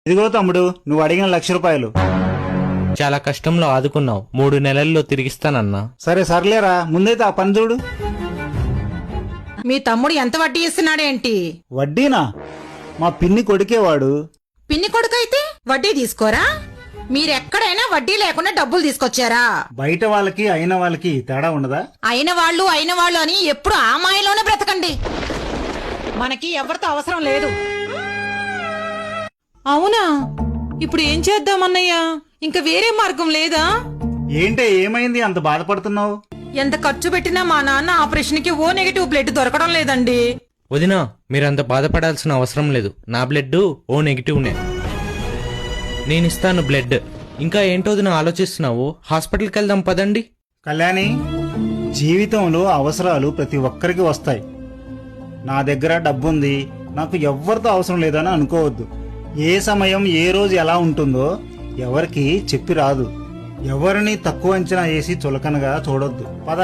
ఇదిగో తమ్ముడు, నువ్వు అడిగిన 1,00,000 రూపాయలు. చాలా కష్టంలో ఆదుకున్నావు. 3 నెలల్లో తిరిగిస్తానన్నా. సరే సర్లేరా, ముందైతే ఆ పని చూడు. మీ తమ్ముడు ఎంత వడ్డీ ఇస్తున్నాడేంటి? వడ్డీనా? మా పిన్ని కొడుకేవాడు. పిన్ని కొడుకైతే వడ్డీ తీసుకోరా? మీరెక్కడైనా వడ్డీ లేకుండా డబ్బులు తీసుకొచ్చారా? బయట వాళ్ళకి అయిన వాళ్ళకి తేడా ఉండదా? అయిన వాళ్ళు అని ఎప్పుడు ఆ మాయలోనే బ్రతకండి. మనకి ఎవరితో అవసరం లేదు. అవునా? ఇప్పుడు ఏం చేద్దామన్నయ్యా? ఇంకా వేరే మార్గం లేదా? ఏంటే, ఏమైంది అంత బాధపడుతున్నావు? ఎంత ఖర్చు పెట్టినా మా నాన్న ఆపరేషన్ కి ఓ నెగటివ్ బ్లడ్ దొరకడం లేదండి. వదినా, మీరంత బాధపడాల్సిన అవసరం లేదు. నా బ్లడ్ ఓ నెగిటివ్నే. నేనిస్తాను బ్లడ్. ఇంకా ఏంటో వదినా ఆలోచిస్తున్నావు? హాస్పిటల్కి వెళ్దాం పదండి. కళ్యాణి, జీవితంలో అవసరాలు ప్రతి ఒక్కరికి వస్తాయి. నా దగ్గర డబ్బుంది, నాకు ఎవ్వరితో అవసరం లేదని అనుకోవద్దు. ఏ సమయం ఏ రోజు ఎలా ఉంటుందో ఎవరికి చెప్పి రాదు. ఎవరిని తక్కువ అంచనా వేసి చులకనగా చూడొద్దు. పద.